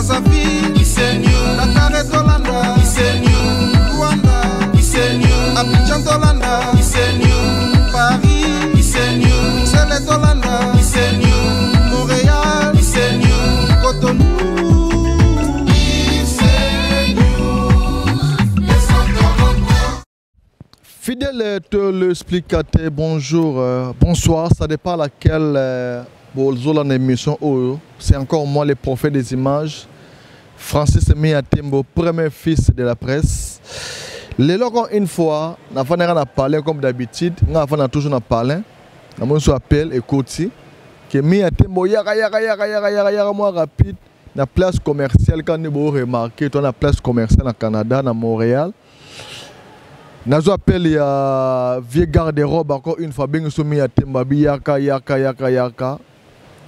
Brazzaville, Dakar et Tolanda, Rwanda, Abidjan Tolanda, Paris, Bruxelles et Tolanda, Montréal, Cotonou. Fidèle téléspectateur, bonjour, bonsoir, ça dépend laquelle émission. C'est encore moi, le prophète des images, Francis Miatembo, premier fils de la presse. Les locaux, une fois, nous avons parlé comme d'habitude, nous avons toujours parlé, nous avons appelé et côté, que Miatembo, yara, moi rapide, la place commerciale, quand nous avons remarqué, la place commerciale au Canada, à Montréal. Nous appelons les vieux garde-robe encore une fois, bien soumis à Tembabi, yaka.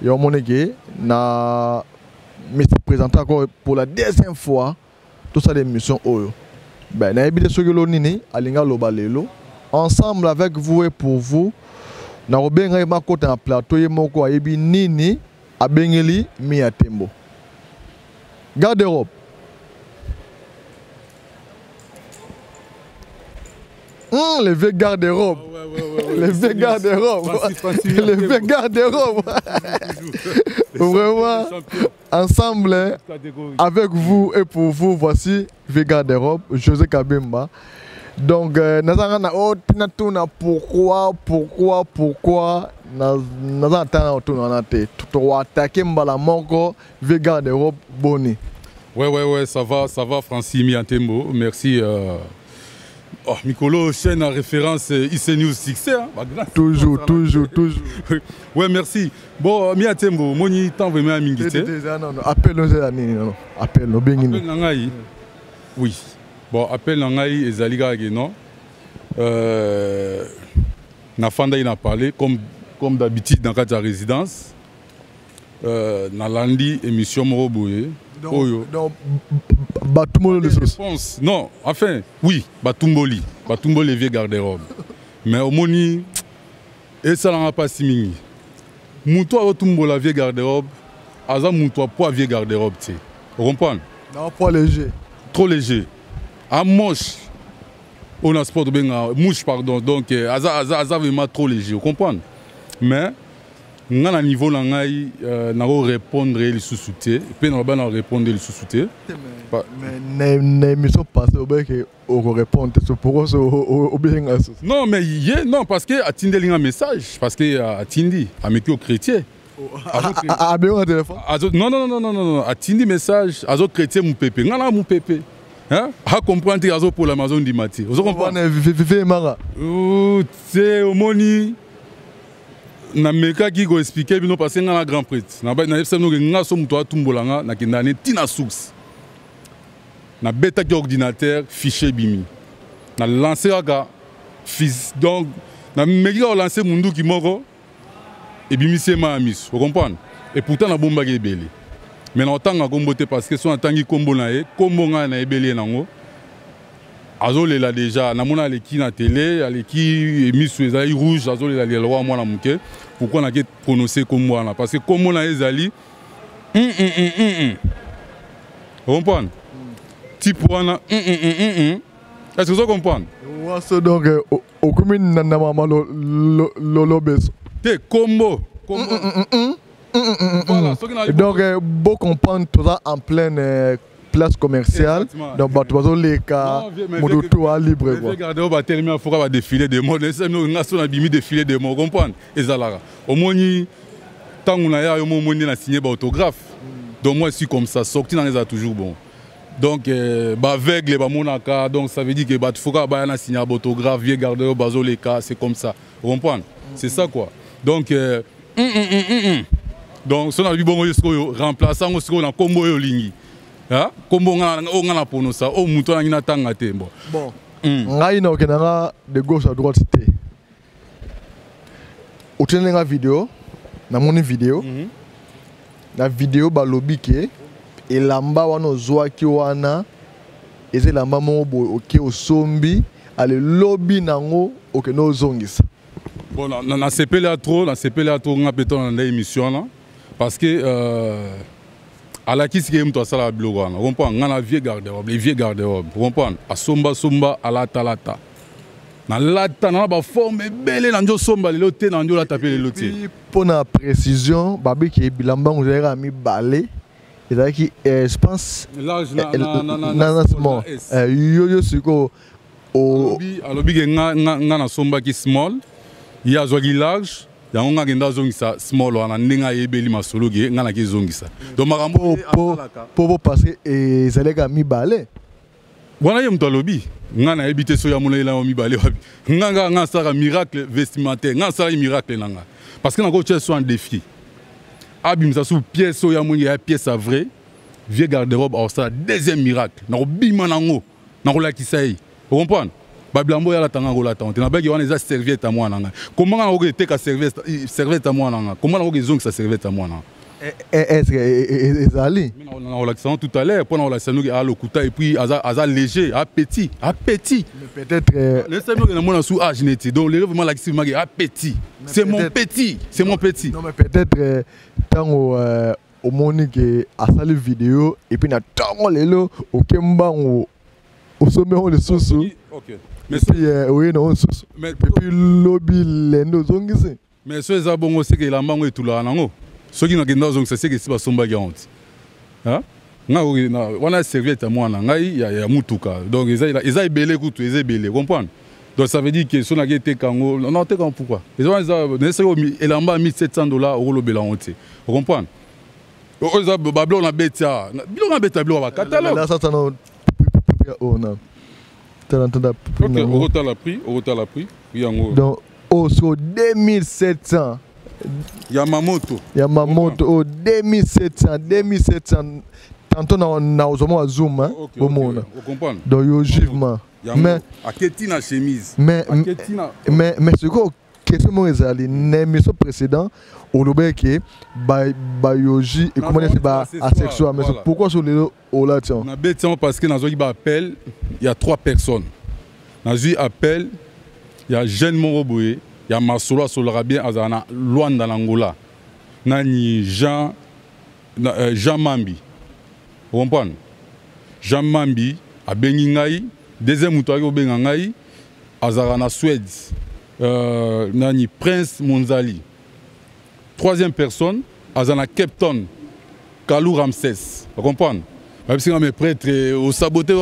Et on m'a dit, na me présente encore pour la deuxième fois, tout ça des missions Oyo. Ben, na ebide sogelo nini, alinga lobalelo, ensemble avec vous et pour vous, na obenga ma côté en plateau, et moko ebi nini, abengeli Miatembo. Garde-robe. Les vieux garde-robe. Les vieux garde-robe. Les vieux garde-robe. Vraiment, ensemble, avec vous et pour vous, voici vieux garde-robe, José Kabemba. Donc, nous avons pourquoi nous avons attaqué la monko vieux garde-robe Boni. Ouais, ça va, Francis Miatembo, merci. Oh, Mikolo, chaîne à référence IC News Succès. Hein? Toujours. Ouais, merci. Bon, Miatembo, moni temps vraiment à Mingité. Non, appelle-nous, appelle-nous, Nangaï. Oui. Bon, appelle Nangaï et Zaliga non. Nafanda il a parlé, comme d'habitude dans la résidence. Nalandi, émission Moroboye. Donc, Batumbolo les réponse. Non, enfin, oui, Batumboli vieux garde-robe. Mais au moni, et ça n'a pas si mini. Moutoua Otumbola vieux garde-robe, Aza Moutoua poids vieux garde-robe, tu sais. Vous comprenez? Non, poids léger. Trop léger. À moche, on a sport de mouche, pardon. Donc, Aza vraiment trop léger. Vous comprenez? Mais, nous avons un niveau où nous allons répondre les sous-soutés. Puis nous allons répondre les sous-soutés. Mais l'émission passée, on va répondre. Non, mais non, parce que Atindi a un message. Parce que Atindi a mis au chrétien. Ah, bien, un téléphone? Non. Atindi message. Azo chrétien, mon pépé. Non, mon pépé. Hein? À comprendre que pour l'Amazon du matin. Vous comprenez? C'est au moni. Na meka qui go expliquer bino parce que na grand prêtre na ba na yebisa no nga so muto atumbolanga na kindane tina source na beta ki ordinateur fichier bimi na lancer aga fils donc na meki ko lancer mundu ki moko et bimi c'est ma amis vous comprenez et pourtant na bomba ke belé mais na tanga kombote parce que son tangi kombo na e kombo nga na ebelé nango azole la déjà na mona leki na télé aleki émission ezali rouge azole la loi moi na muke pourquoi on a prononcé comme moi là parce que comme on a ezali vous comprenez type wana est-ce que vous comprenez ouais donc au commune na mama lo beso te combo voilà donc beau comprendre tout ça en pleine place commerciale. Donc, tu vas les cas, tout à libre. Regardez, on va terminer, il faut défiler des mots. Nous avons défilé des mots, comprendre. Et ça là. Au moins, tant qu'on a signé l'autographe. Donc, moi, je suis comme ça. Sorti dans les toujours bon. Donc, avec les monaka, donc ça veut dire que il faut qu'on signé l'autographe, vieux garder bazo les cas, c'est comme ça. Vous comprenez? C'est ça quoi. Donc, donc, si on a vu bon, remplaçant on a combo lingi. Comme on a pour ça, au mouton a tanga tembo. Bon, ngai na okena de gauche à droite té. Otene nga vidéo, na moni vidéo. La vidéo ba lobike et lamba wana ozwaki wana eze lamba mo oke osombi ale lobby nango okeno ozongisa. Bon, na sepele à trop, on a pété dans l'émission là parce que à la qui c'est toi ça la bloga on comprend ngana vieux garde-robe les vieux garde-robe on comprend a somba à la talata na lata na ba forme belle na njo somba lelo te na njo la taper lelo te pour la précision babi qui bilamba on dirait mi balé et là qui je pense large na yo siko au alobi ke nga na somba ki small ya zogi large yango nga genda zongisa small wana ndinga yebeli masolo ge nga na ki zongisa donc makambo pour passer et zalega mi balé wana ye mto alobi nga na ebité so ya molela mi balé wapi nga sara miracle vestimentaire nga sara miracle nanga parce que na ko tche so un défi abimisa sous pièce so ya moni ya pièce à vrai vieux garde-robe au ça deuxième miracle na ko bima nango na ko lakisa yi vous comprenez Bablambo ya la tanga ko la tante na bagi wana eza serviette à moi nanga comment on va te ka serviette à moi nanga comment on va zong sa serviette à moi nanga est-ce que ezali on l'a tout à l'heure pendant la scène à l'okuta et puis aza léger appétit mais peut-être le scène que na mona sous âge neti donc le vraiment l'actif magi appétit c'est mon petit non mais peut-être tango au monique à salle vidéo et puis na tango lelo au kemba au sommet on le sous OK mais puis oui non sous et puis lobby lendo zongisi mais so eza bongo c'est que la mango etula nango soki na kenda zongisa c'est que si ba somba ki honte hein nga wana serviette à moi na ngai ya mutuka donc eza ebele kutu eza ebele comprendre donc ça veut dire que so na été kango non te kango pourquoi ils ont ça elamba $1700 au lobela honte vous comprendre oza bablo na betia bilo ba catalogue là ça non on OK, au retard la prix. Donc, sur 2700. Yamamoto, 2700. Tantôt, on a zoom, hein. Vous comprenez. Donc, yo jugement. Mais, à Ketina chemise. Mais, ce que question est allé, l'émission précédente, au Lobeke, Bayoji, et comment c'est asexuel. Mais pourquoi sur les relations? Parce que dans un appel, il y a 3 personnes. Dans un appel, il y a Jeanne Moroboué, il y a Masolo Solarabien, Azana, Luanda Angola. Nani Jean Mambi. Vous comprenez? Jean Mambi, à Beningaï, deuxième moutoir au Bengangaï, Azarana Suède. Nani Prince Monzali. Troisième personne, Azana Captain Kalou Ramsès. Vous comprenez? Même si mes prêtres au saboté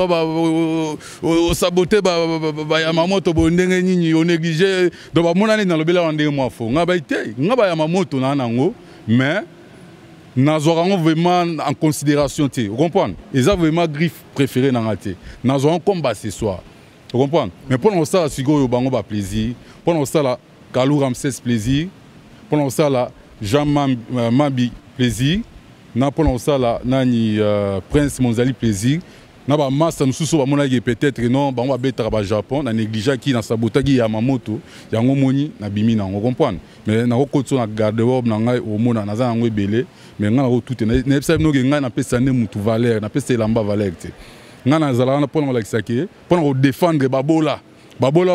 Yamamoto on négligé donc mon année dans le bela ndenge moi fo nga ba ité nga ba Yamamoto na nango mais nazorango vraiment en considération té vous comprenez ils ont vraiment griffe préféré na ngate nazorango combat ce soir vous comprenez mais pendant ça sigo yo bango ba plaisir pendant ça la Kalou Ramsès plaisir pendant ça la Jean Mambi plaisir na pendant ça la nani Prince Monzali plaisir na ba massa mususu ba mona peut-être non ba on va beta ba Japon na négligé qui na sabotagi Yamamoto yango moni na bimi na on comprendre mais na ko na garde-robe na ngai o mona na za ngo ebele mais nga na tout na epsa no nga na pesa ne mutu valeur na pesa lamba valeur te nga na zala na pendant la kisaki pendant défendre babola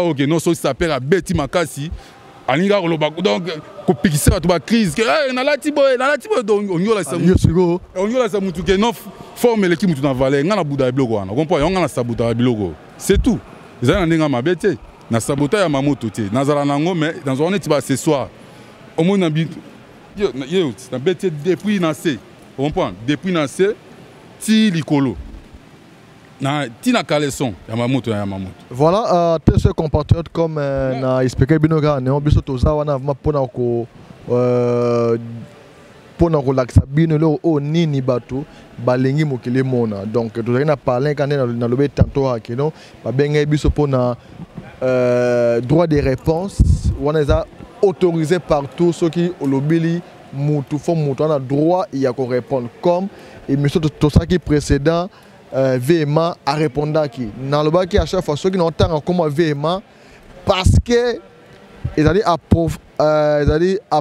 OK non so s'appelle à beti makasi alinga donc kopikisa to ba crise que na lati boy donc onyola sa mutu que non forme l'équipe mutu na valeur nga na buda biloko wana comprend nga na sabuta biloko c'est tout ezana ndinga mabete na sabota ya mamoto te nazala nango mais dans on est ba ce soir au moins na bi yo na bete depuis na C comprend depuis na C ti likolo na tina caleçon ya mamoto. Voilà tous ces compatriotes comme na expliqué binoga ne on biso toza wana pona ko relaxa bino lo o nini bato balengi mokile mona donc tozali na parler quand na lobe tantôt akeno ba benga biso pona droit de réponse wana eza autorisé partout ceux qui olobili mutu fo mutu na droit il y a qu'on répondre comme et monsieur tout ça qui précédent VMA a répondu à qui dans le bas qui à chaque fois ceux qui n'ont pas comme VMA parce que ils allaient à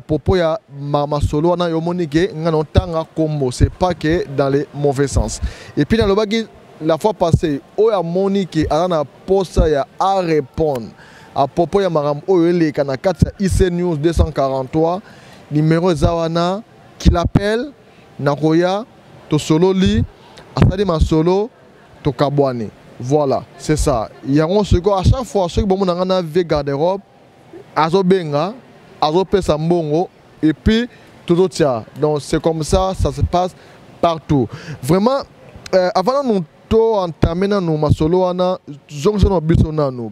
propos ya mama solo na yo monique n'ont pas comme c'est pas que dans les mauvais sens et puis dans le bas qui la fois passée o ya monique a na poste ya à répondre à propos ya maram o le kana 4 IC News 243 numéro zawana qui l'appelle nakoya to solo li asali ma solo to kabwani. Voilà, c'est ça. Il y a un second à chaque fois que bon on a vu garde-robe azo benga azo pesa mbongo et puis tout ça. Donc c'est comme ça se passe partout. Vraiment avant nous to entamer nous ma solo ana zonzo no biso nanu.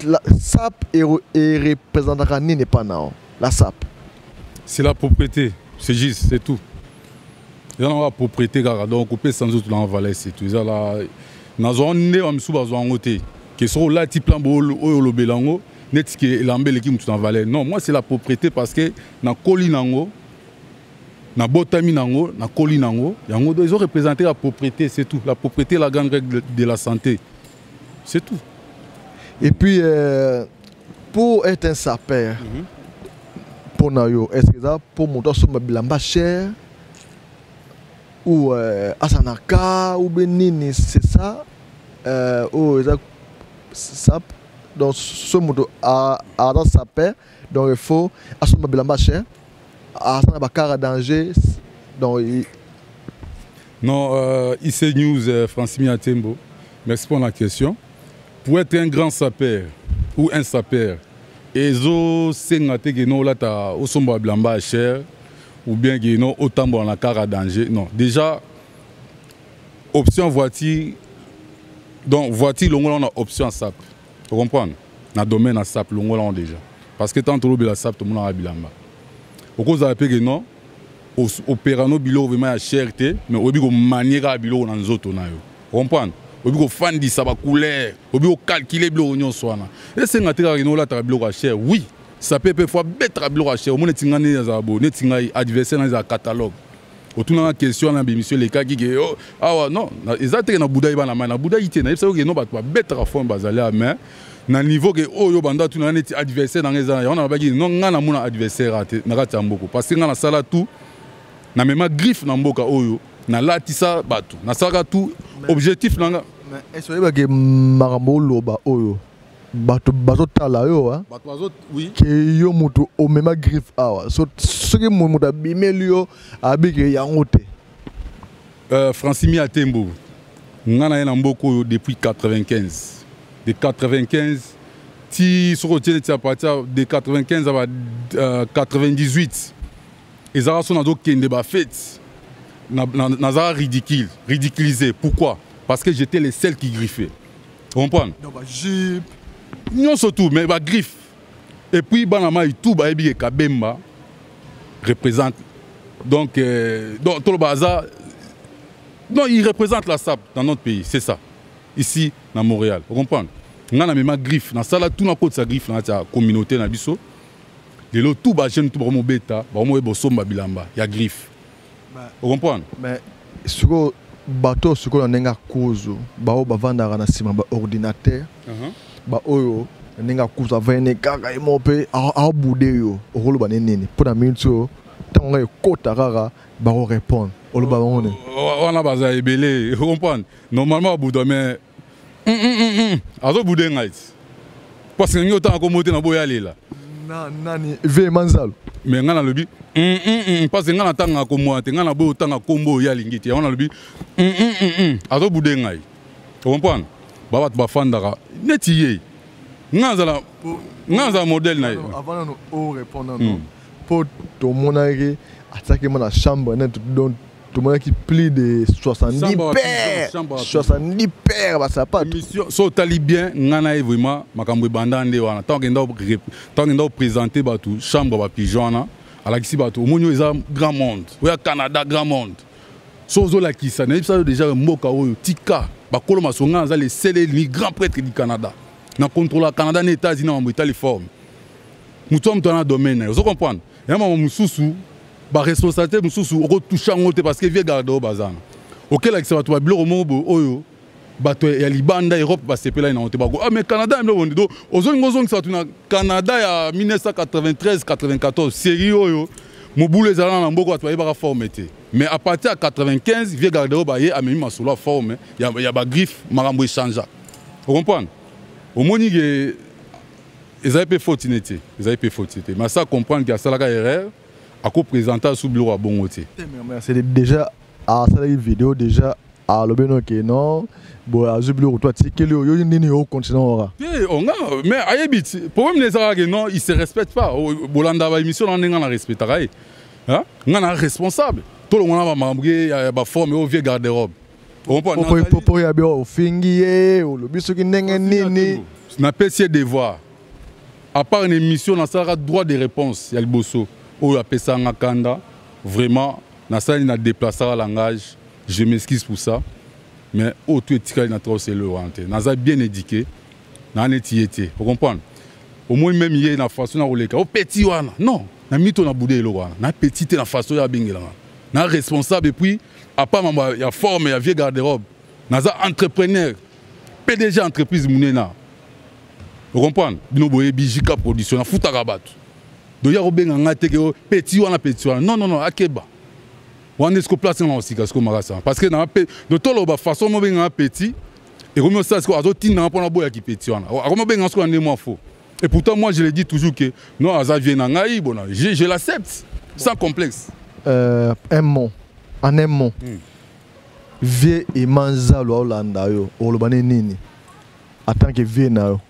La SAP est représentera ni pas non. La SAP. C'est la propriété, c'est juste, c'est tout. Il y a la propriété, donc on peut sans autre dans Valais, c'est tout. Là, nous avons né en dessous de côté. Qui sont là, type lambo, le belango, net qui est l'ambel qui est dans Valais. Non, moi c'est la propriété parce que na colinango, na botami nango, na colinango, ils ont représenté la propriété, c'est tout. La propriété, la grande règle de la santé, c'est tout. Et puis pour être un sapeur. Pour Nayo, est-ce que ça pour monter sur ma bilamba cher ou Asanaka ou Benini, c'est ça ou ça donc ce moto à dans sa paix donc il faut à son bilamba cher à Asana Bakara danger donc non IC News Francis Miatembo, merci pour la question. Pour être un grand sapeur ou un sapeur et zo sengate que non là ta au somba blamba cher ou bien que non autant bon la car à danger non déjà option voiture donc voiture longo on a option SAP tu comprends na domaine à SAP longo là déjà parce que tant trop la SAP tout le monde a bilamba au cause de que non opérano bilo vraiment à cherté mais obi ko maniera bilo na nzoto na yo tu comprends obi ko fandi ça va couler obi ko calculer bilo nyon soana et c'est ngati ka no la ta bilo ka cher oui ça peut fois betra bilo ka cher o mon tingani za bo ne tingai adversaire na za catalogue otuna na question na bimission les cas qui oh ah non ezate na buda iba na na buda ite na ça que no ba betra fond bazali à main na niveau que oyo banda tuna na adversaire na ngeza ya on ba ki non ngana mona adversaire ate na kati mboko parce que ngana sala tout na même griffe na mboka oyo na latisa batu na saka tout objectif nanga mais est-ce que marambo loba oyo bato bazotala yo hein bato bazot oui que yo mutu o même griffe awa so ce que mutu bimelio abike yangote Francis Miatembo ngana na mboko oyo depuis 95 de 95 ti soko tiene ti à partir de 95 à 98 ezara so na do kende ba fête na ridicule ridiculisé pourquoi parce que j'étais le seul qui griffait. Tu comprends? Donc, jeep. Non, surtout, mais bah, griffe. Et puis, Banama, tout, bah, et Kabemba représente. Donc, tout le bazar. Non, il représente la SAP dans notre pays, c'est ça. Ici, dans Montréal. Vous comprenez? On a même griffe. Dans ça, là, tout n'a pas de sa griffe dans la communauté, dans biso. Et là, tout, bah, j'aime tout, bah, mon bêta, bah, moi, bah, bilamba. Il y a griffe. Vous comprenez? Mais, sur bateau ce qu'on a nga kuzu ba o ba vanda na sima ba ordinateur ba oyo nga kuzu avene kaka imope a bude yo rolo ba nene pour na minto tanga yo kota rara ba o répondre olo ba on a baza ebele vous comprenez normalement budo mais azo bude ngait parce que ngota ko monter na boya lela nani ve manzalo mais ngana lobi parce que ngana tanga ko moite ngana bo tanga kombo ya lingiti on a lobi azo bude ngai tu comprends baba to bafandaka netiye ngaza modèle na avant nous au répondre pour tout mon avis attaquer mon chambre net donc tout le monde qui plus de 70 paires 70 paires bah ça pas so tali bien ngana vraiment makambo bandande wana tant que présenter batu chambre ba pigeon na ala kisi batu omonyo eza grand monde oya Canada grand monde so zo la kisa na ça déjà mboka oyo tika ba koloma songa za les seuls ni grand prêtre du Canada na contrôle Canada na États-Unis en Italie forme mutom to na domaine vous comprenez ya mama mususu ba responsabilité mususu oko toucha ngote parce que vie garde au bazana OK la kisa batu ba bilo mobo oyo bato ya libanda Europe ba sepela na onte bako ah mais Canada mlo bondo ozongi sa tuna Canada ya 1993 94 série oyo mobulu ezala na mboko bato ba formete mais à partir de 95 vie garde au ba ye amemi masolo forme ya ba griffe marambo échangea vous comprenez au moni que ils avaient fautinité mais ça comprendre qu'il y a ça la erreur à co présenter sous bureau à bongoté c'est déjà à cette vidéo déjà à l'obéno que non bon à Zubilo toi tu sais yo nini au continent mais ayebit problème les arabes non ils se respectent pas bolanda ba émission on nga na respectera hein nga na responsable tout le monde va m'embrouiller ba forme au vieux garde-robe pour y avoir au fingier au lobiso ki ndenge nini na pesier devoir à part une émission na sera droit de réponse ya liboso o ya pesa nga kanda vraiment na ça il a déplacé le langage je m'excuse pour ça. Mais au tout est na trop c'est le renté. Naza bien éduqué, na netiété. Vous comprenez? Au moins même hier na façon na roleka. Au petit wana. Non, na mito na boudé le wana. Na petit na façon ya bingela. Na responsable et puis à part il y a forme, il y a vieux garde-robe. Naza entrepreneur. PDG entreprise munena. Vous comprenez? Bino boye bijika production na futa rabat. Do ya robenga ngate ke petit wana. Non, akeba. On est ce place dans aussi parce que dans de tout la façon moi ben petit et comme ça ce qu'on a dit dans pour la boya qui petit on a comme ben ce qu'on est moins faux et pourtant moi je le dis toujours que non ça vient en ngai bon je l'accepte sans complexe un mot en un mot vie et manzalo Hollanda yo olobane nini en tant que vie na yo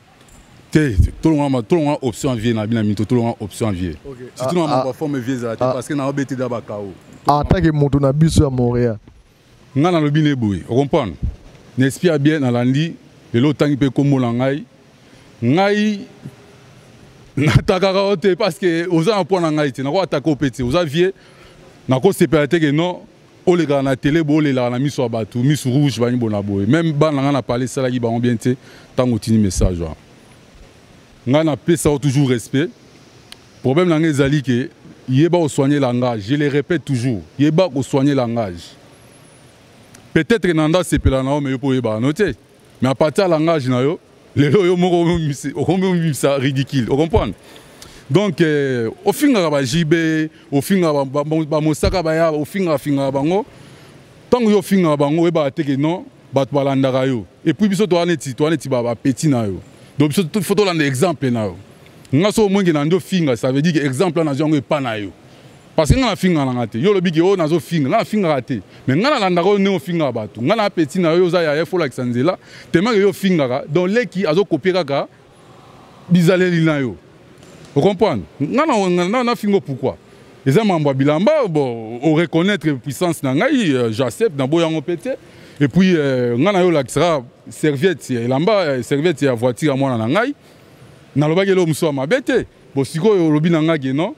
tout le monde a option vie na bien tout le monde a option vie si tout le monde a forme vie parce que na obéti d'aba kao en tant que moto na biso à Montréal nga na lobi ne boy vous comprenez n'espère bien na landi le lotangi pe komo la ngai na takaka ote parce que oza en point na ngai te na ko attaquer au petit oza vie na ko séparate que non o le na télé bo le la na miso abatu miso rouge ba ni bona boy même ba na nga na parler ça la ki ba on bien te tango tini message nga na pesa toujours respect problème na nga ezali que yeba au soigner le langage, je le répète toujours. Yeba au soigner le langage. Peut-être que Nanda c'est pelana mais pour yeba noter. Mais à partir du langage na yo, les yo moko ça ridicule. Vous comprenez? Donc au finga ba jibe, au finga ba mosaka ba ya, au finga bango. Tant yo finga bango yeba te que non, bat balanda yo. Et puis biso to aneti ba petit na yo. Donc biso photo là exemple na yo. Nga so mwengi na ndo finga ça veut dire que exemple na zongo pas na yo parce que nga na finga na ngate yo lobi ke o na zo finga na finga raté mais nga na landa ko ne o finga batu nga na petit na yo za ya fo la kisanzela tellement que yo finga ka donc les qui azo copier ka bizaleli na yo vous comprenez nga na fingo pourquoi les mambo bilamba bon on reconnaître puissance na ngai j'accepte na boyango pété et puis nga na yo la sera serviette lamba serviette ya voiture à moi na ngai na lobaki lo muso mabete bo siko yo lobi nanga non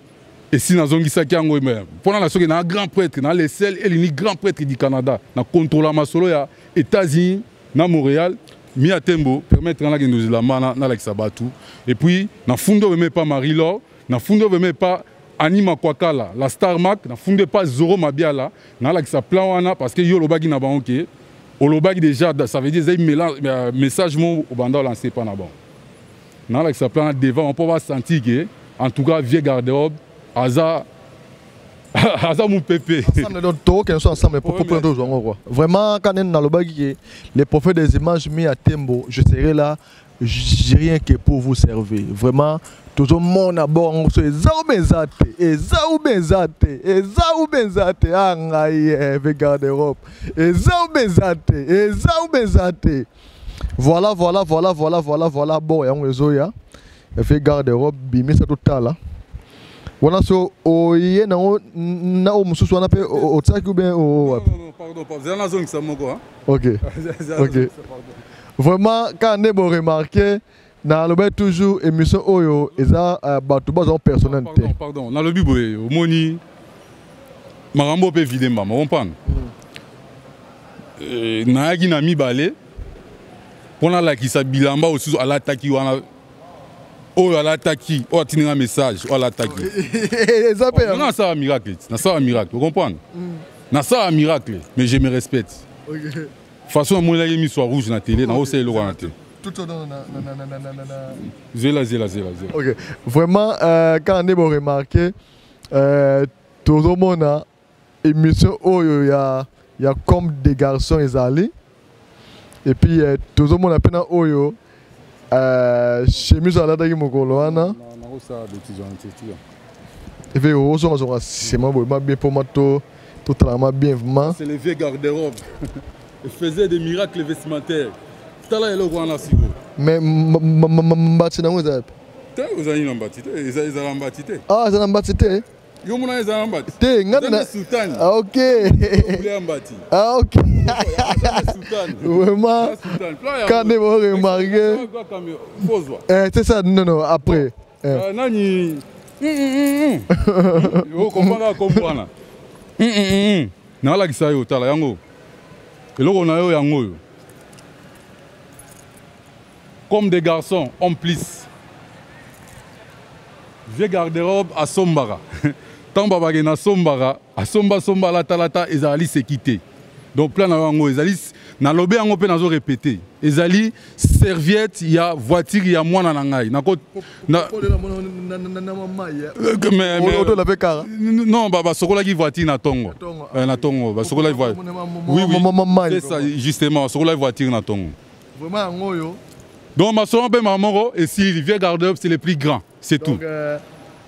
et si nazongisa kiango pendant la soki na grand prêtre na le seul et l'unique grand prêtre du Canada na contrôler masolo ya États-Unis na Montréal mi atembo permettre na ke la mana na la sabatu et puis na fundo même pas Marie-Laure na fundo même pas Anima Kwakala la Star Mac na funde pas Zoro Mabiala na la sa plan wana parce que yo lobaki na banque o lobaki déjà ça veut dire message mon au banda lancé pas na bon. Dans la plan devant, on peut pas sentir que, en tout cas, vieux garde-robe, Aza mon pépé. Ensemble pour prendre quoi. Vraiment, quand on est dans le bagage, les prophètes des images mis à Tembo, je serai là, j'ai rien que pour vous servir. Vraiment, tout le monde à bord, on se dit, Zaou Benzate, vieux garde-robe, Zaou Benzate. Voilà, bon, et on les a fait garde-robe, bimé ça tout à l'heure. Voilà, so, oye, na o mususu wana pe o tsaki ou bien o. Non, pardon, c'est dans la zone qui ça mon quoi. Ok. Vraiment, quand on est remarqué, na le toujours émission oyo, eza batu bazon personnalité. Pardon, na le biboye, au moni, marambo pe vide mama, on comprend. Na yaki na mi balé. Pendant la qui s'abilamba aussi à l'attaque wana oh à l'attaque oh tu un message oh à l'attaque non ça un miracle vous comprenez na ça un miracle mais je me respecte façon moi là mis soit rouge na télé na aussi le wana tout zéla OK vraiment quand on est remarqué tout le monde a émission oyo il y a comme des garçons ezali. Et puis, tout le monde a peine oyo. Chemise à la dagi mokolo wana. Et puis, c'est moi bien pour moi totalement bien, vraiment. C'est les vieux garde-robes. Ils faisaient des miracles vestimentaires. Tout à l'heure, ils ont un Mais Mbati na mweza yapi? Vous avez une Mbati. Ils ont un Mbati. Ah, c'est un Mbati te? Yo mona ils ont un Mbati. Te, ngana. Sultan. Ah, ok. Ah, ok. Vraiment. Quand on va remarquer. C'est ça, non, après. Nani. Vous comprenez comprendre. Na la kisa yo tala yango. Eloko na yo yango yo. Comme des garçons, en plus. Vieux garde-robe à Sombara. Tant babage na Sombara, à Somba la talata, ezali se quitter. Donc plein na yango ezali na lobé yango pe nazo répéter. Ezali serviette, il y a voiture, il y a mwana na ngai. Na ko na mais non baba sokola ki voiture na tongo. Na tongo, ba sokola voiture. Oui oui. C'est ça justement, sokola voiture na tongo. Vraiment yango yo. Donc ma soeur pe mamoro et si vieux garde-robe c'est le plus grand, c'est tout.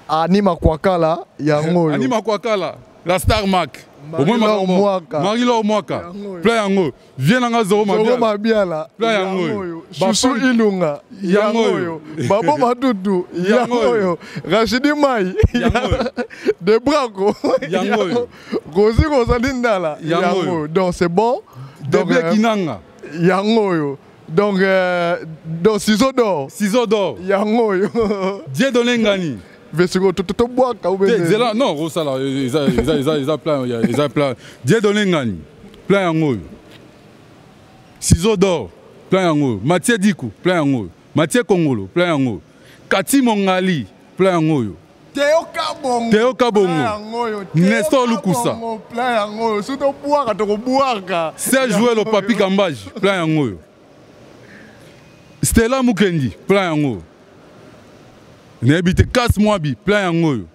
Anima Kwakala, yango. Anima Kwakala, la Star Mac. Au moins Marie-Laure Mwaka. Plein yango. Viens dans Zoro Mabiala. Plein yango. Chouchou Ilunga. Yango. Babo Madoudou. Yango. Rachidi Mai. Yango. De Braco. Yango. Rosi Rosalindala. Yango. Donc c'est bon. Donc Kinanga. Yango. Donc Ciseaux d'or. Ciseaux d'or. Yango. Dieu donne ngani. Non, Rosala, ils ont plein. Dieu donne ngani. Plein yango. Ciseaux d'or. Plein yango. Mathieu Dikou. Plein yango. Mathieu Kongolo. Plein yango. Kati Mongali. Plein yango. Théo Kabongo. Nestor Lukusa. Plein yango. Serge Jouel au Papi Kambaj. Plein yango. Stella Mukendi. Plein yango. N'habite casse-moi bi, plein yango.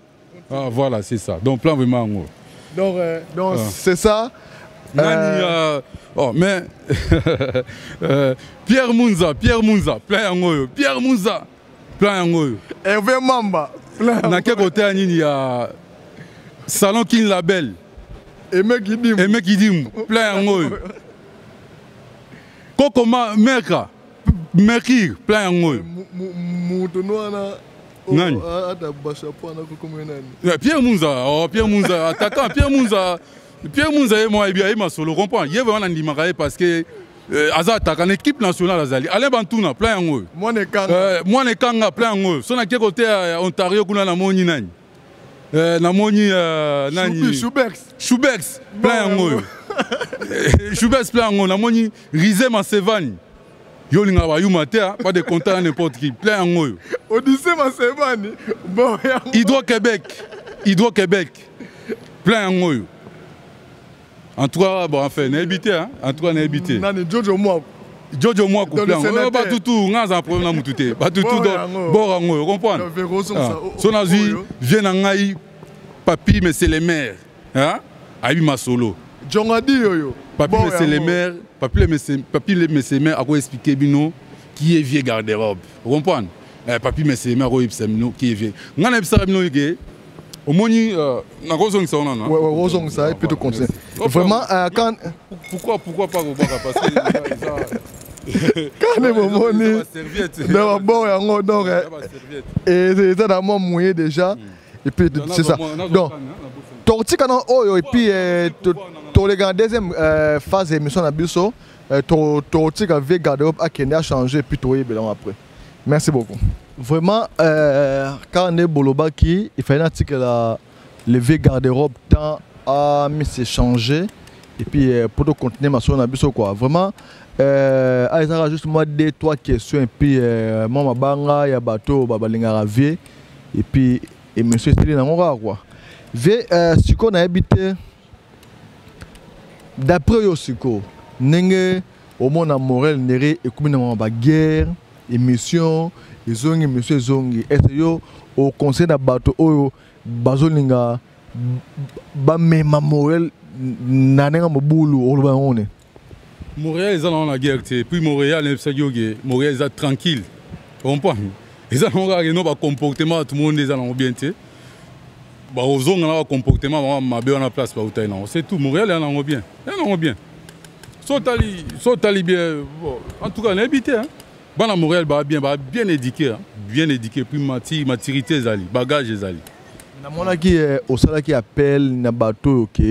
Ah voilà, c'est ça. Donc plein vraiment yango. Donc c'est ça. Oh mais Pierre Munza, plein yango. Pierre Munza, plein yango. Hervé Mamba, plein. Na quel côté il y a Salon King Label. Aimé Kidim, plein yango. Kokoma Merka, Merkir, plein yango. Nani? Pierre Munza, attaquant, Pierre Munza et moi, il m'a solo, comprends? Il y a vraiment un dimanche parce que Aza attaque en équipe nationale Azali. Alain Bantouna, plein en haut. Moi ne kanga, plein en haut. Son à quel côté Ontario, qu'on a la moni nani? La moni nani? Choubex, plein en haut. Choubex, plein en haut. La moni Rizé Masevani. Yolinga wa Yumatea, pas de contact n'importe qui, plein en haut. Odyssée Masevani, bon, Hydro-Québec, plein en haut. En tout cas, bon, enfin, n'est habité, hein? En tout cas, n'est habité. Jojo Mouakou, plein en haut. Pas tout, on a un problème à Moutouté. Pas tout, bon en haut, vous comprenez? Son avis, vient en haï, papi, mais c'est les mères. Hein? Aïe, ma solo. Djongadi yoyo. Papi, mais c'est les mères. Papi, mais c'est les mères à quoi expliquer bino qui est vieux garde-robe. Vous comprenez? Papi, mais c'est les mères qui est vieux. On a ça bino yé. Au moins, na rozong ça on a. Ouais, rozong ça et puis tout comme ça. Vraiment, quand. Pourquoi pas au bac parce que. Quand les moments dans bon yango donc et c'est ça dans mon mouillé déjà et puis c'est ça. Donc Torti quand oh et puis pour les gars deuxième phase d'émission na biso Torti quand veut garder à Kenya changer puis toi bien après. Merci beaucoup. Vraiment quand on est Bolobaki, il fallait que le vieux garde-robe tant à s'échanger et puis pour continuer ma son na biso quoi. Vraiment il y a juste moi 2-3 questions et puis moi banga ya bateau babalinga ravier et puis et monsieur Steli na ngora quoi. Si on a habité d'après yo siko nenge au monde à Morel néré et comme na ba guerre émission ezongi monsieur zongi est yo au conseil na bateau oyo bazolinga ba mema Morel na nenga mobulu oloba ngone. Montréal, ils ont la guerre, puis Montréal, Montréal, ils sont tranquilles. Vous comprenez? Ils ont un comportement, tout le monde est bien. aux un comportement ma bien en place c'est tout Montréal est en bien Sotali bien en tout cas on est habité hein bana Montréal bien éduqué puis maturité zali bagage zali na mona qui au sala qui appelle na bateau OK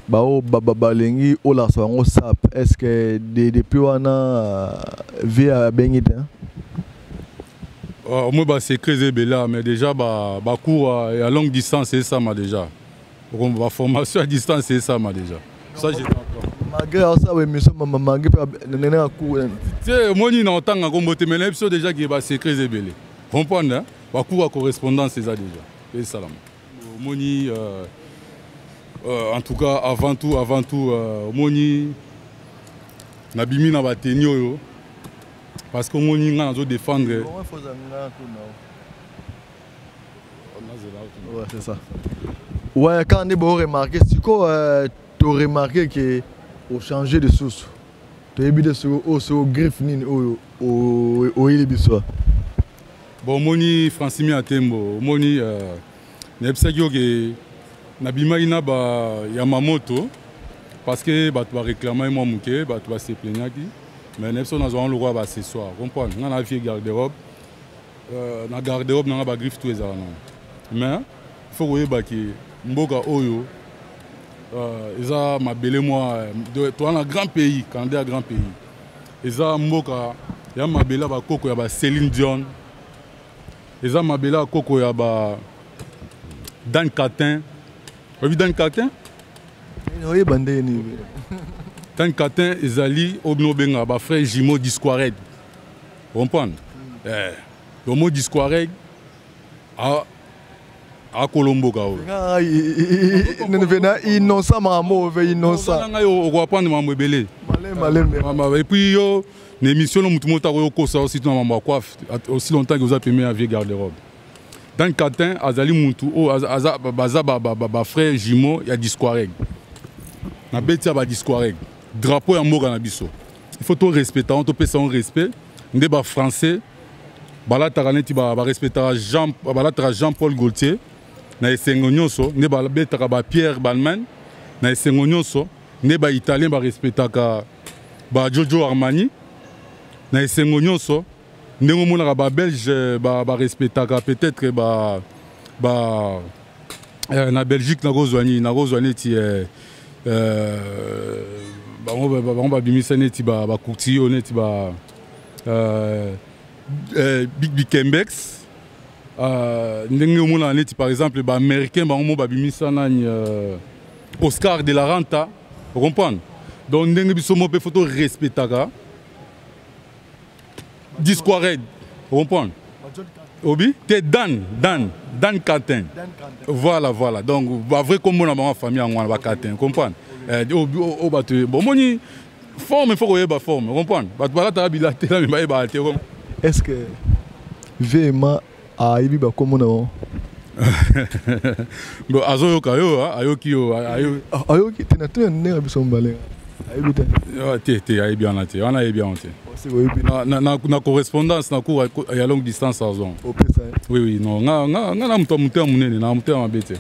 balengi ola sango sap est-ce que depuis wana via bengita moi c'est très bella mais déjà cours à longue distance c'est ça m'a déjà ma formation à distance c'est ça m'a déjà ça j'ai malgré ça oui monsieur malgré nena cours c'est moi ni n'entend comme mais l'épisode déjà qui c'est très bella comprendre hein cours à correspondance c'est ça déjà et salam moni en tout cas avant tout moni nabimi na bateni oyo parce que moni nga nazo défendre ouais c'est ça ouais quand on a remarqué tu as remarqué que au changer de source tu as vu au griffe ni au ilibiswa bon moni Francimi Atembo moni nebsaki que nabima ina Yamamoto parce que tu vas réclamer moi muke tu vas se plaindre mais nebso nazo le roi ce soir comprendre on a vie garde-robe na garde-robe na ba griffe tout ezala mais faut que ki mboka oyo eza mabele moi toi un grand pays Canada grand pays eza mboka ya mabela ba koko ya ba Céline Dion eza mabela koko ya ba Dan Catin. Vous avez vu Dan Catin? Oui, bandeni. Dan Catin, Ezali, Obnobenga, ba frère Jimo Disquared. Vous comprenez? Le mot Disquared à Colombo. Innocent, maman, innocent. On va prendre ma mobile. Et puis, l'émission, nous avons aussi longtemps que vous avez aimé la vieille garde-robe. Dans le Catin, Azali Muntu, ba frère Jimo, il y a Disquareg. Na beti ya Disquareg. Drapeau ya mboka na biso. Il faut tout respecter, on peut son respect. Ndé ba français, bala taraneti ba respecter Jean-Paul Gaultier. Na esengo nyonso, ndé ba betaka ba Pierre Balmain. Na esengo nyonso, ndé ba italien ba respectaka ba Giorgio Armani. Na esengo nyonso, ndenge monaka ba belge ba respectaka peut-être na Belgique na rozwani ti ba bimisa neti ba courtier neti ba Big Kembex ndenge monaka neti par exemple ba américain ba bimisa nani Oscar de la Renta vous comprenez donc ndenge biso mo pe photo respectaka Disquared, vous comprenez? Obi, c'est Dan Catin. Voilà. Donc, vrai comme on a ma famille en Catin, vous comprenez? Bon, moni, forme, il faut que vous forme, vous comprenez? Est-ce que vraiment a eu comme on a bon, azoyoka ayoki tu n'as tout un nez à Bissombalé. Na correspondance na cours à longue distance à zone. Oui, non. Na muto munene na muto mabete.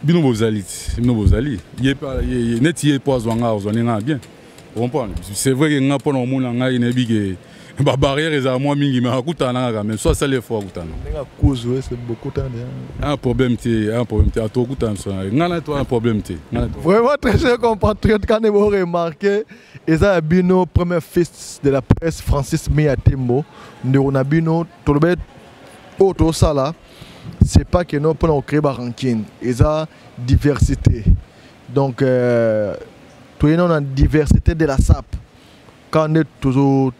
Bino bozali. Neti poison nga ozonga bien. C'est vrai que nga pona mona nga inebige ba barrière eza moi mingi mais akutana nga même soit ça les fois akutana. Nga cause c'est beaucoup temps. Un problème à tout kutana so. Nga toi un problème té. Vraiment très cher compatriote quand vous remarqué eza bino premier fils de la presse Francis Miatembo ndona bino tolobet auto sala c'est pas que non pour créer ba ranking eza diversité. Donc tout est dans diversité de la SAP. Quand on est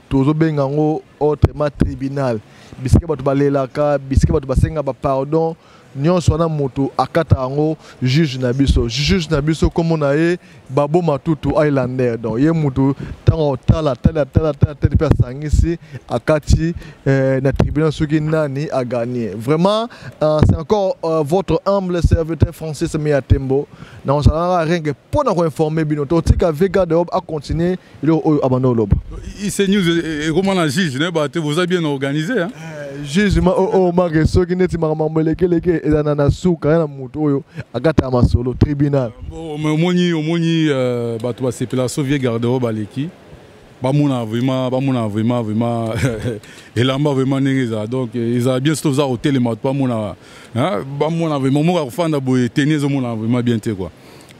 toujours bengango autrement tribunal bisike batu balelaka bisike batu basenga ba pardon nyonso na moto akata ango juge na biso comme on a eu babo matutu islander donc ye moto tango tala pe sangisi akati na tribunal soki nani a gagné vraiment c'est encore votre humble serviteur Francis Miatembo na on sala rien que pour nous informer bino to tika vega de a continuer il abandonne l'ob ici news et comment la juge ne ba vous avez bien organisé hein Jugement au magasin qui n'est pas mamoleke leke et na suka na mutu oyo agata masolo tribunal. Bon mais omoni bato ba sepela sauvier garde-robe baleki. Ba mona vraiment elamba vraiment nengeza donc ils a bien stoza hôtel mat pas mona hein ba mona vraiment mo fanda boye tenir zo mona vraiment bien te quoi.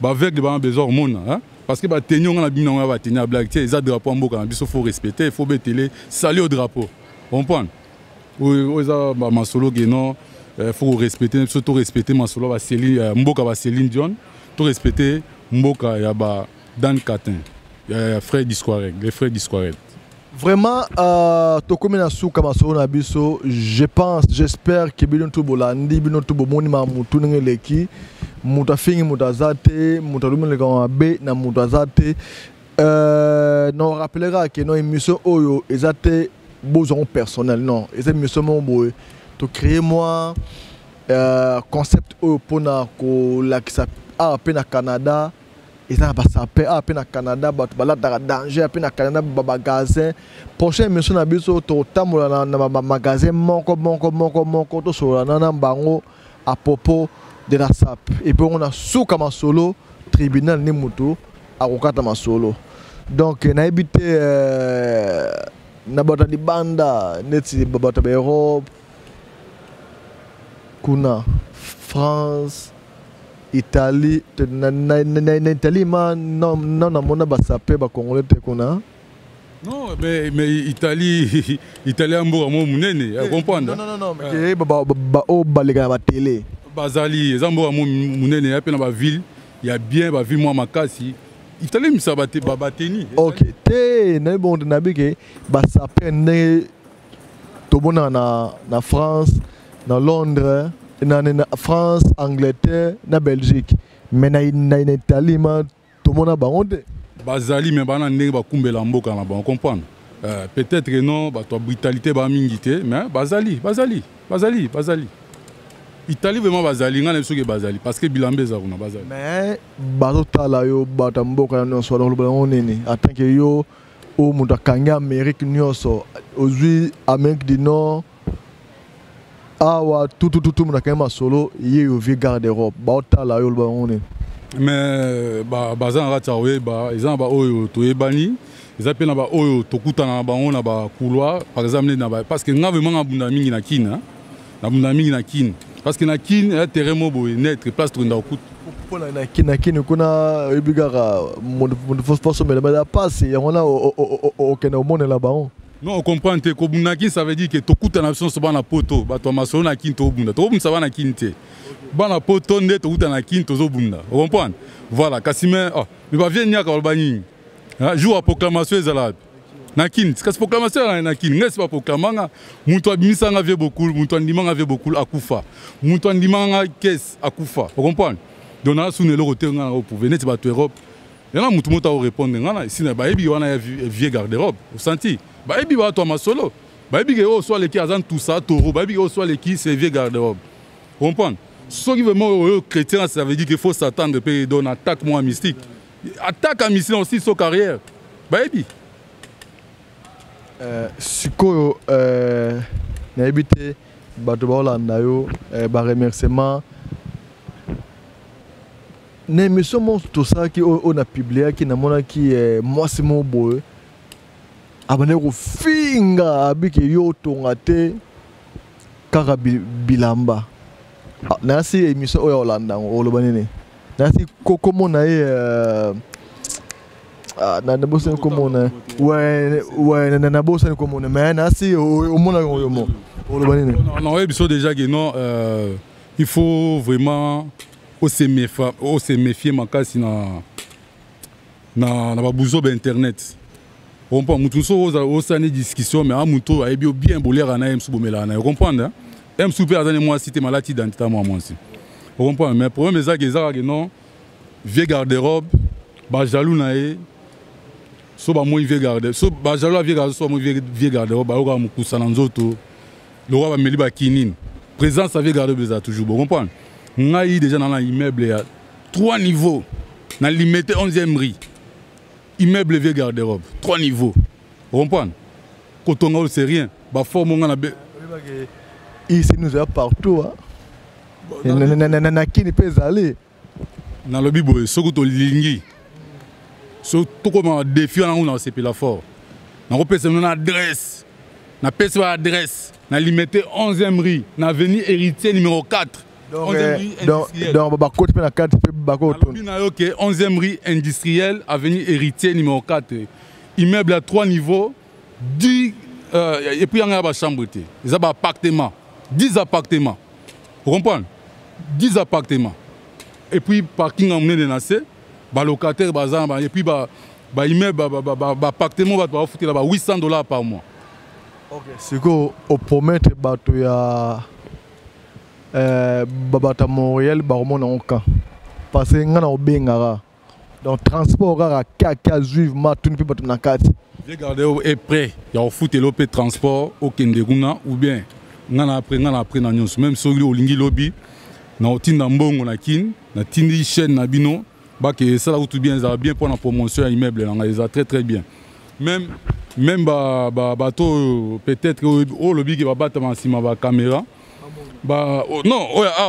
Ba avec ba besoin mona hein parce que ba tenir on a bien on va tenir blague tu sais drapeau en boka biso faut respecter il faut bételer saluer au drapeau. Comprendre? Oui, ça ma solo que non faut respecter surtout respecter ma solo ba Céline Mboka ba Céline Dion, tout respecter Mboka ya ba Dan Katin. Frère Disquareg, les frères Disquareg. Vraiment, Tokomi na suka masolo na biso, je pense, j'espère que bidon tubo landi, bidon tubo moni ma mutu ngeleki, muta fingi muta zate, muta lume le gama be na muta zate. Non rappellera que non émission oyo ezate besoin personnel non, ezate émission mon boy. To créer moi concept oyo pona ko la qui ça a peine à Canada. Et ça va s'appeler à peine à Canada, balade danger à peine à Canada, magasin. Prochaine émission na biso to tamola na magasin moko to sur na bango à propos de la SAP. Et puis on a souka masolo tribunal ni mutu à kokata masolo. Donc na habité na bata di banda neti bata Europe kuna France Italie, Italie, non, mona basape ba congolais te kuna. Non, mais Italie, Italie ambo mo munene, comprendre. Non, mais ba o balega ba télé. Bazali, zambo mo munene, ya pena ba ville, il y a bien ba ville moi makasi. Italie mi sabate ba bateni. OK, te na bon na bige basape ne to bona na France, na Londres. Na France, Angleterre, na Belgique. Mais na Italie, tout le monde a bangonde. Bazali, mais bana ndenge ba kumbela mboka na ba comprendre. Peut-être que non, ba to brutalité ba mingité, mais Bazali. Italie vraiment Bazali, ngana biso ke Bazali parce que bilambe za kuna Bazali. Mais bato tala yo bata mboka na so lo bango nini. Attends que yo o muta kanga Amérique nyonso, ozui Amérique du Nord. Awa tout mon akema solo yé au vieux garde-robe ba la yo ba on mais bazan ratawe ba ezan ba oyo to ebani ezapena ba oyo to kutana ba on na ba couloir par exemple na ba parce que nga vraiment abunda mingi na kina na bunda mingi na kin parce que na kin ya terrain mo bo net place to nda okut pour na kin kuna ebigara mon force mais la passe ya on a au kena au monde là-bas. Non, on comprend que Kobunaki, ça veut dire que tout le monde est na poto, bato maso na kinto bunda. Tout le monde est na kinte. Bana poto ne tout na kinto zo bunda. On comprend. Voilà, Kasime, mais va venir à Albanie. Jour à proclamation ezala. Na kinte, parce proclamation na kinte, n'est pas proclamanga. Muntu abimisa nga vie beaucoup, muntu ndimanga vie beaucoup akufa. Muntu ndimanga caisse akufa. On comprend. Dona sunelo roté nga pour venir te bato Europe. Il y a mutu mota répondre nga si na ba ebi wana vieux garde-robe. Vous senti? Bah ebi ba to masolo ba ebi ke o soit les qui azan tout ça toro ba ebi o soit les qui c'est vieux garde-robe comprendre ce qui vraiment chrétien ça veut dire qu'il faut s'attendre pe donne attaque moi mystique attaque à mystique aussi sur carrière ba ebi sikoyo na ebité bato ba olanda yo ba remerciement ne mission mon tout ça qui on a publié qui na mona qui moi c'est mon boy abane ko finga abike yo tonga te kaka bilamba nasi émission oyo Holanda oloba nini nasi komo na na bosse komo na ouais na bosse komo na mais nasi au mona yo mo oloba nini non émission déjà que non il faut vraiment se méfier makasi na babuzo ba internet. On comprend, nous tous une discussion, mais à Mouto, il y a bien bolé à Naïm Soubomela. Vous comprenez? M. Super, moi, c'était maladie d'identité, moi aussi. Vous comprenez? Mais le problème, c'est que non, vieux garde-robe, jaloux naïe, soit moi, vieux garde-robe, soit jaloux, vieux garde-robe, soit moi, vieux garde-robe, bah, on couche dans l'autre, le roi va me libérer kinin. Présence à vieux garde-robe, toujours. Vous comprenez? On a déjà dans l'immeuble, à 3 niveaux, dans limité 11e rue. Immeuble vieux garde-robe, 3 niveaux. Vous comprenez? Quand on a c'est rien. Bah, faut mon Ici, nous sommes partout. Nakini peut aller. Dans le Bible, ce que tu lingi, ce que tu as défié dans ce pays fort. Dans le pays, on a adresse, on a adresse, on a limité 11e rue, on a venu héritier numéro 4. Donc, on a 11e rue industrielle, avenue héritier numéro 4. Immeuble à 3 niveaux, 10, et puis il y a une chambre, il y a un appartement, 10 appartements. Vous comprenez? 10 appartements. Et puis, parking en mené de Nassé, locataire, et puis, immeuble, appartement, va foutre là-bas $800 par mois. Ok, c'est quoi au promettre il y a Montréal, Barmon en parce que nous avons bien donc transport à Kaka juif matun puis batuna kati. Regardez est prêt, il y a foot et l'opé transport au Kendeguna ou bien ngana après na nyonso même sur le lingi lobby na otinda mbongo na kin na tindi chaîne na bino ba que ça là tout bien ça bien pour la promotion à immeuble là ça très très bien. Même bateau peut-être au lobby qui va battre en cima ba caméra. Non,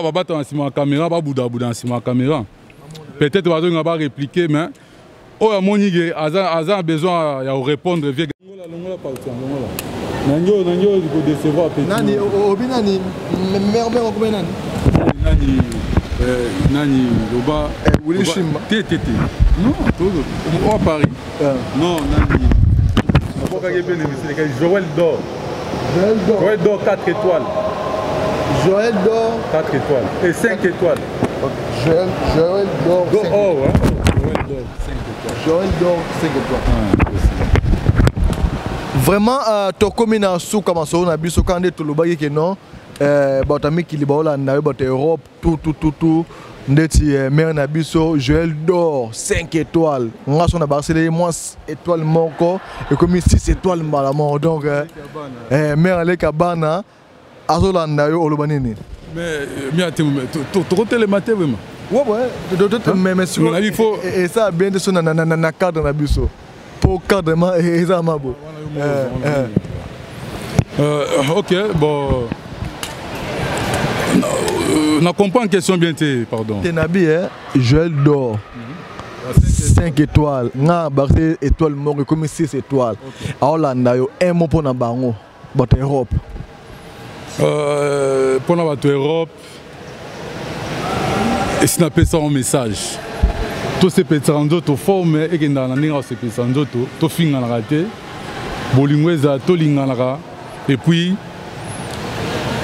va battre en cima caméra ba bouda en cima caméra. Peut-être qu'on va répliquer, mais on a besoin de répondre. Non, Paris. Non, Joël d'or. Joël d'or 4 étoiles. Joël d'or 4 étoiles. Et 5 étoiles. Joël d'or 5 étoiles. Joël d'or 5 étoiles. Vraiment, tu comme une sous comme ça, on a vu ce qu'on dit tout le bail que non. Batami qui liba là, na Europe, tout. Ndeti mais on a vu ce Joël d'or 5 étoiles. On a son à Barcelone, moi étoile moko et comme 6 étoiles malamment. Donc, mais avec Cabana, Azola na yo olobanini. Mais tu le matin vraiment. Ouais, mais sur il faut et ça bien de son na cadre na biso. Pour cadrement et ça mabo. OK, bon. On comprend une question bien pardon. Tenabi Joël d'or. 5 étoiles. Na barre étoile moko comme 6 étoiles. A Hollande yo un mot pour na bango. But Europe. Pour notre Europe, et si on appelle ça un message, tous ces petits randos, tu formes et que dans l'année, ces petits randos, tu finis en raté, bolingweza, tu l'ingala, et puis,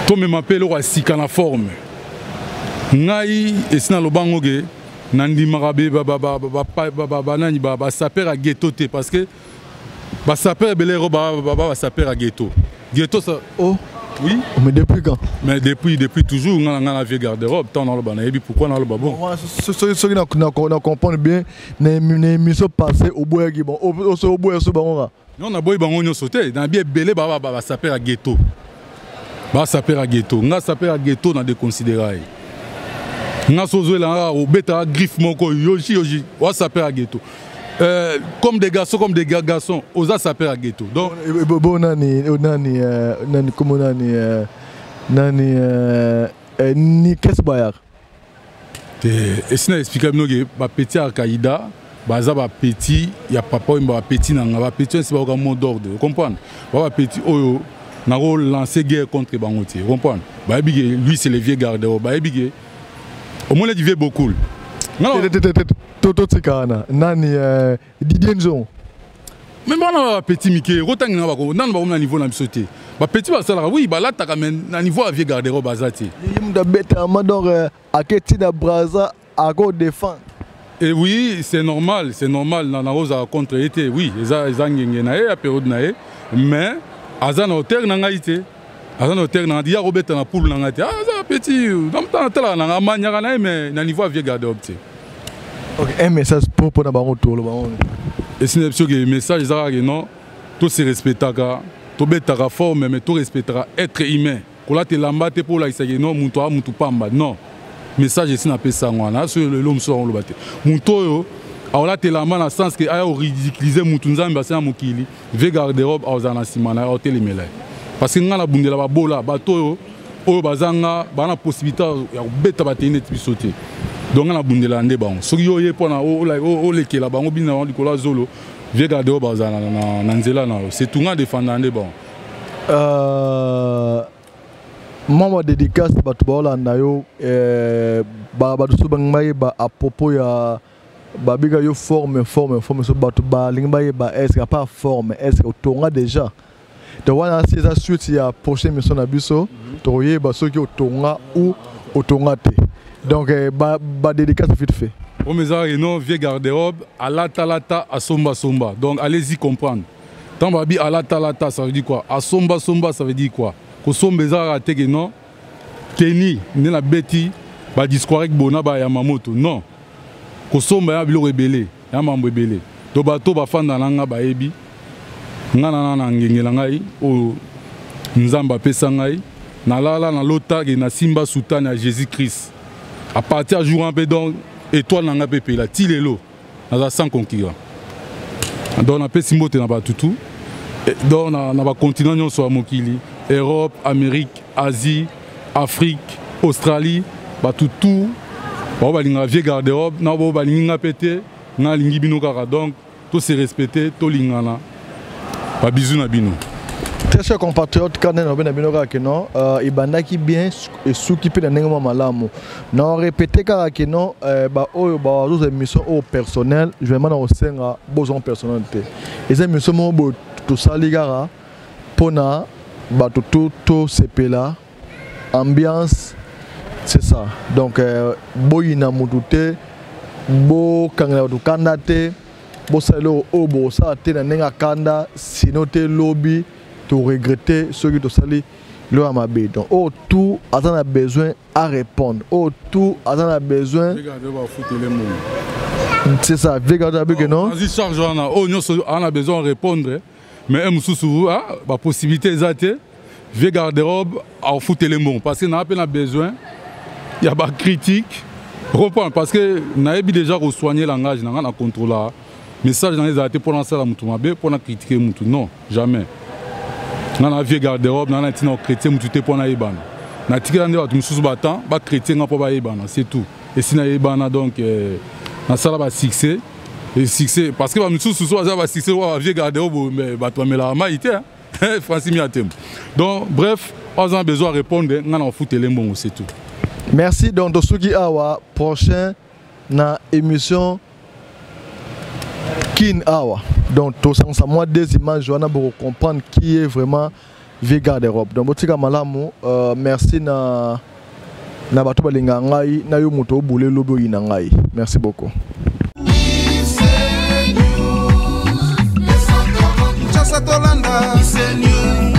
tu me m'appelles au assis en la forme. Ngai, et si on a le bangoge, Nandi Marabe, saper à ghetto, parce que saper belero, saper à ghetto. Ghetto, ça. Oh. Oui. Mais depuis quand? Mais depuis toujours, on a la vieille garde-robe. Pourquoi on a le babo? Ceux qui comprennent bien, les missions passées au bois qui bon, au bois sur Baron. Non, on a beau y sauter. Dans bien belé, saper à ghetto. Saper à ghetto. On a saper à ghetto dans des considérations. On a sauté là, au bêta griffe mon co, yoji, on a saper à ghetto. Comme des garçons, aux saper à ghetto. Donc, bon, nani, comment nani, ni qu'est-ce bayar. Et si on explique que petit Al-Qaïda, petit, il y a papa, il y a petit, petit, c'est pas un mot d'ordre. Vous comprenez? Petit, on a lancé guerre contre Bangotier. Vous comprenez? Lui, c'est le vieux garde. Au moins, il vit beaucoup. Non. Nani Didier Nzon. Mais bon, petit Mickey, autant que nous avons un niveau de sauté. Petit va oui, là, tu as un niveau à vieux garde-robe bazati. Il y a bête à Mador à Ketina Braza à go défendre. Et oui, c'est normal dans la rose à contre-été. Oui, ils ont gagné la période, mais Azan hauteur n'a pas été. Azan hauteur n'a dit à Robert dans la poule n'a été. Ah, petit, dans le temps, n'a pas mais dans niveau à vieux garde-robe. Ok, un message pour nous autour le baron. Et c'est un message non, tout se respectera, tout betara forme mais tout respectera être humain. Pour la te pour la non muto pamba non. Message ici n'a pas ça ngwana sur l'homme sur le baté. Muto alors te lamba dans sens que aya ridiculiser mutu nzamba c'est mukili ve garde-robe aux anasimana au télémela. parce que nga na bundela ba bola bato oyo bazanga bana possibilité ya beta ba tene bisote donc nga na bundela nde bango soki yo ye pona o lekela bango bina on likola zolo vie garder bazana na nzela na c'est tout nga défendre nde bango Moi, dédicace bato baolanda yo bato so bangai ba à propos ya babiga yo forme so bato ba lingi ba est-ce pas forme est-ce que otonga déjà donc wana c'est ça suite ya prochaine mission na biso toye ba soki otonga ou otonga te donc ba dédicace vite fait au mesar et non vieux garde-robe alata asomba somba donc allez-y comprendre tant babi alata ça veut dire quoi asomba ça veut dire quoi ko somba ezara te que non teni ne la beti ba discoire bona ba ya mamoto non ko somba ya bilo rebelle ya mambo rebelle to bato ba fanda nanga ba ebi ngana na ngengela ngai o nzamba pesa ngai na lala na lota ke na simba sultan ya Jésus Christ à partir du jour un peu donc étoile nanga pepe la tilelo na sans concurrent donc na pesi mbote na ba tutu donc na ba continent nyonso ya mokili Europe, Amérique, Asie, Afrique, Australie, tout, balinga vieux garde-robe, na balinga pété, na lingi bino kaka donc tout se respecter, tout lingana. Ba bisous na bino. Très chers compatriotes, quand on a bino kaka non, ibanda ki bien et s'occuper de nengo malamu. Na répéter kaka que non, ba oyo ba zo émission au personnel, je vais maintenant au senga besoin personnalité. Et ces émissions mo tout ça ligara pona bato tout sepela ambiance c'est ça donc boyina mutute bo kangela to kandate bo salo obo sa te na nenga kanda sinote lobby to regretter ce qui to sali le amabe donc tout a besoin à répondre tout a besoin c'est ça regarder que non vas-y charge on a besoin de répondre mais la possibilité est vieux garde-robe à foutre les mots parce que n'a pas besoin il y a pas critique reprendre parce que n'a déjà soigner langage n'a contrôler message dans les arrêtés pour lancer la mutu mabe pour critiquer mutu non jamais n'a vieux garde-robe n'a tina chrétien mutu te pour na ibana na tika ndé batu mususu batan ba chrétien nga pour ba ibana c'est tout et si na ibana donc na sala ba succès et succès parce que ba mususu so ba succès wa vieux garde-robe mais ba to mela maïté Francis Miatem. Donc bref, on a besoin de répondre on fout les mots c'est tout. Merci donc Dosugi Awa prochain na émission Kin Awa. Donc tout ça moi des images on a pour comprendre qui est vraiment vieux garde-robe. Donc botika malamu merci na bato balinga ngai na yo moto boule lobo ina ngai. Merci beaucoup. Tolanda, Isenyu,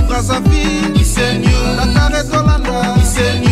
Brazzaville, Isenyu, Dakar et Tolanda, Isenyu.